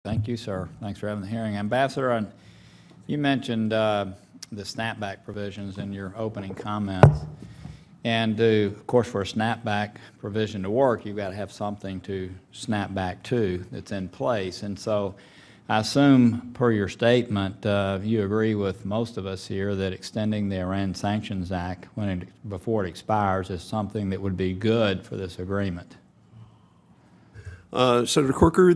Thank you, sir. Thanks for having the hearing. Ambassador, you mentioned the snapback provisions in your opening comments. And of course, for a snapback provision to work, you've got to have something to snap back to that's in place. And so I assume, per your statement, you agree with most of us here that extending the Iran Sanctions Act before it expires is something that would be good for this agreement. Senator Corker,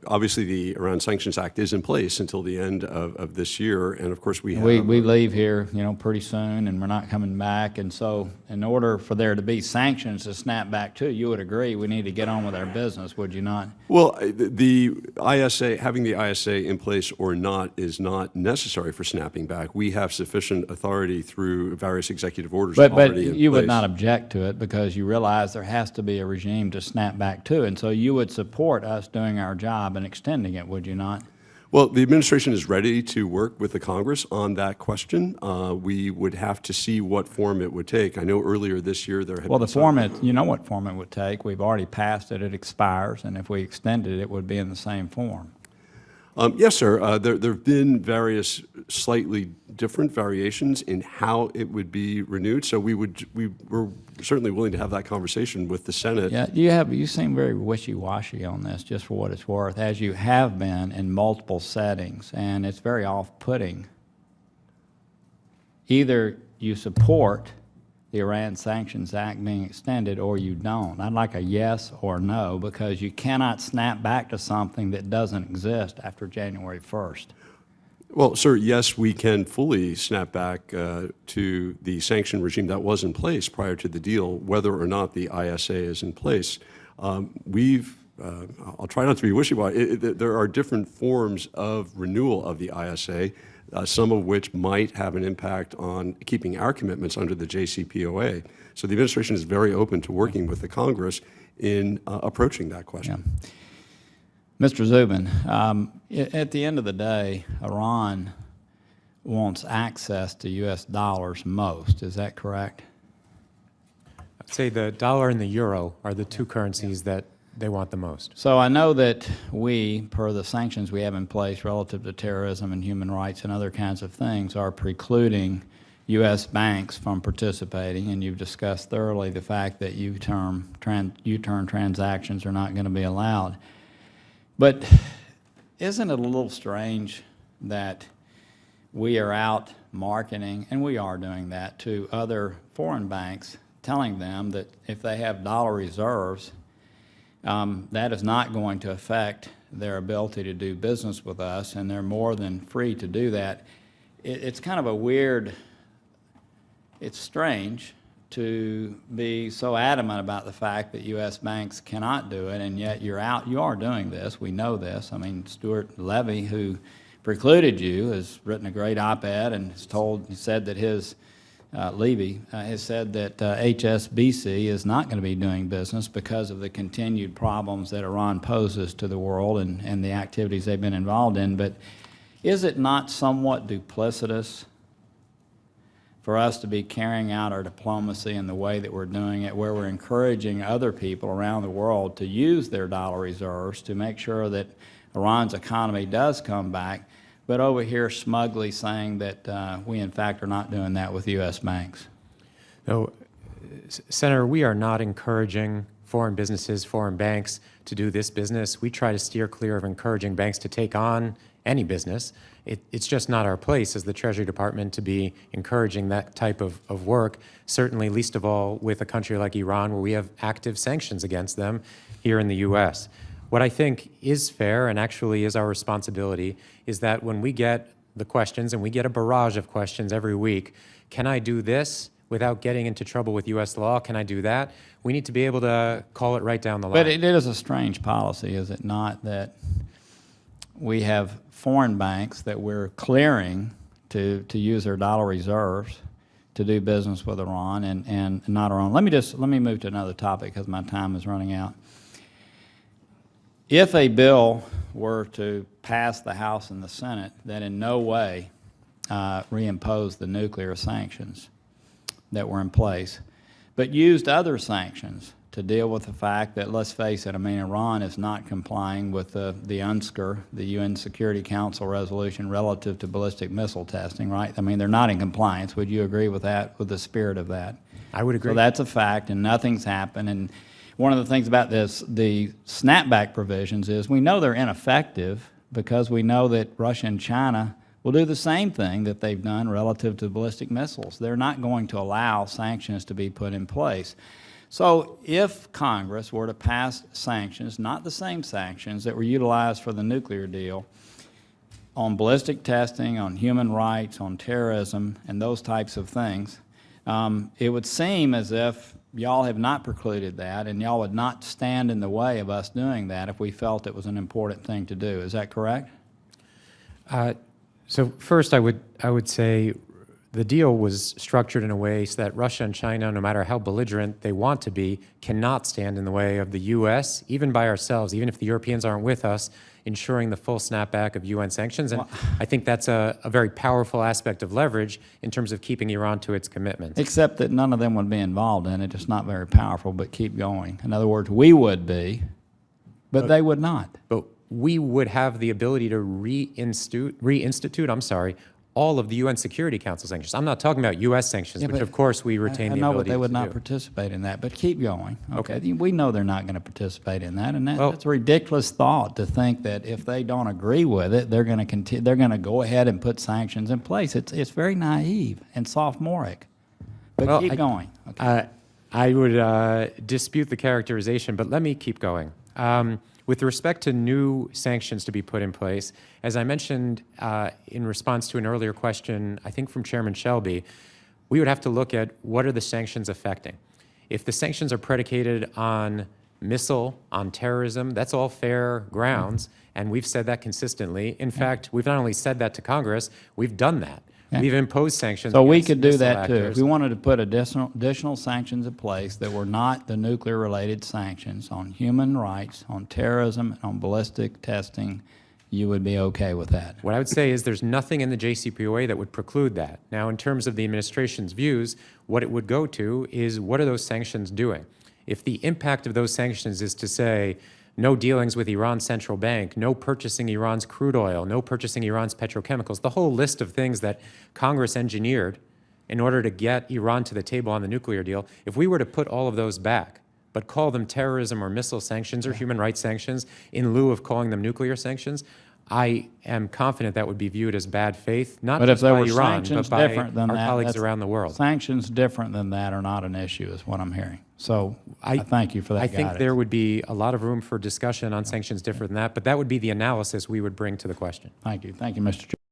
obviously the Iran Sanctions Act is in place until the end of this year, and of course we leave here, pretty soon, and we're not coming back. And so, in order for there to be sanctions to snap back to, you would agree we need to get on with our business, would you not? Well, the ISA, having the ISA in place or not, is not necessary for snapping back. We have sufficient authority through various executive orders already in place. But you would not object to it because you realize there has to be a regime to snap back to, and so you would support us doing our job and extending it, would you not? Well, the administration is ready to work with the Congress on that question. We would have to see what form it would take. I know earlier this year there had been you know what form it would take. We've already passed it. It expires, and if we extended it, it would be in the same form. Yes, sir. There have been various slightly different variations in how it would be renewed. So we're certainly willing to have that conversation with the Senate. Yeah, you seem very wishy-washy on this, just for what it's worth, as you have been in multiple settings, and it's very off-putting. Either you support the Iran Sanctions Act being extended or you don't. I'd like a yes or no, because you cannot snap back to something that doesn't exist after January 1st. Well, sir, yes, we can fully snap back to the sanction regime that was in place prior to the deal, whether or not the ISA is in place. I'll try not to be wishy-washy. There are different forms of renewal of the ISA, some of which might have an impact on keeping our commitments under the JCPOA. So the administration is very open to working with the Congress in approaching that question. Yeah. Mr. Zubin, at the end of the day, Iran wants access to U.S. dollars most. Is that correct? I'd say the dollar and the euro are the two currencies that they want the most. So I know that we, per the sanctions we have in place relative to terrorism and human rights and other kinds of things, are precluding U.S. banks from participating, and you've discussed thoroughly the fact that U-turn transactions are not going to be allowed. But isn't it a little strange that we are out marketing, and we are doing that, to other foreign banks, telling them that if they have dollar reserves, that is not going to affect their ability to do business with us, and they're more than free to do that. It's kind of a weird, it's strange to be so adamant about the fact that U.S. banks cannot do it, and yet you are doing this. We know this. I mean, Stuart Levy, who precluded you, has written a great op-ed and said that his Levy has said that HSBC is not going to be doing business because of the continued problems that Iran poses to the world and the activities they've been involved in. But is it not somewhat duplicitous for us to be carrying out our diplomacy in the way that we're doing it, where we're encouraging other people around the world to use their dollar reserves to make sure that Iran's economy does come back, but over here smugly saying that we in fact are not doing that with U.S. banks? No, Senator, we are not encouraging foreign businesses, foreign banks to do this business. We try to steer clear of encouraging banks to take on any business. It's just not our place as the Treasury Department to be encouraging that type of work, certainly least of all with a country like Iran, where we have active sanctions against them here in the U.S. What I think is fair and actually is our responsibility is that when we get the questions, and we get a barrage of questions every week, can I do this without getting into trouble with U.S. law? Can I do that? We need to be able to call it right down the line. But it is a strange policy, is it not, that we have foreign banks that we're clearing to use their dollar reserves to do business with Iran and not Iran. Let me move to another topic because my time is running out. If a bill were to pass the House and the Senate that in no way reimposed the nuclear sanctions that were in place, but used other sanctions to deal with the fact that, let's face it, I mean, Iran is not complying with the UNSCR, the UN Security Council resolution relative to ballistic missile testing, right? I mean, they're not in compliance. Would you agree with that, with the spirit of that? I would agree. So that's a fact, and nothing's happened. And one of the things about the snapback provisions is we know they're ineffective because we know that Russia and China will do the same thing that they've done relative to ballistic missiles. They're not going to allow sanctions to be put in place. So if Congress were to pass sanctions, not the same sanctions that were utilized for the nuclear deal, on ballistic testing, on human rights, on terrorism, and those types of things, it would seem as if y'all have not precluded that, and y'all would not stand in the way of us doing that if we felt it was an important thing to do. Is that correct? So first, I would say the deal was structured in a way so that Russia and China, no matter how belligerent they want to be, cannot stand in the way of the U.S., even by ourselves, even if the Europeans aren't with us, ensuring the full snapback of UN sanctions. And I think that's a very powerful aspect of leverage in terms of keeping Iran to its commitments. Except that none of them would be involved in it. It's not very powerful, but keep going. In other words, we would be, but they would not. But we would have the ability to reinstitute all of the UN Security Council sanctions. I'm not talking about U.S. sanctions, Yeah, which but of course we retain I the know, ability but they would to not do. participate in that. But keep going. Okay. We know they're not going to participate in that, and Well- that's a ridiculous thought to think that if they don't agree with it, they're going to they're going to go ahead and put sanctions in place. It's very naive and sophomoric. But Well, keep going. Okay. I would dispute the characterization, but let me keep going. With respect to new sanctions to be put in place, as I mentioned in response to an earlier question, I think from Chairman Shelby, we would have to look at what are the sanctions affecting. If the sanctions are predicated on missile, on terrorism, that's all fair grounds, and we've said that consistently. In fact, we've not only said that to Congress, we've done that. Yeah. We've imposed sanctions. So we against could do missile that too. If actors. we wanted to put additional sanctions in place that were not the nuclear-related sanctions on human rights, on terrorism, on ballistic testing, you would be okay with that. What I would say is there's nothing in the JCPOA that would preclude that. Now, in terms of the administration's views, what it would go to is what are those sanctions doing? If the impact of those sanctions is to say, no dealings with Iran's central bank, no purchasing Iran's crude oil, no purchasing Iran's petrochemicals, the whole list of things that Congress engineered in order to get Iran to the table on the nuclear deal, if we were to put all of those back, but call them terrorism or missile sanctions or human rights sanctions in lieu of calling them nuclear sanctions, I am confident that would be viewed as bad faith, not But if just there by were Iran, sanctions but by different than our that, colleagues that's- around the world. Sanctions different than that are not an issue, is what I'm hearing. So I thank you for that I think guidance. there would be a lot of room for discussion on sanctions different than that, but that would be the analysis we would bring to the question. Thank you. Thank you, Mr. Chair.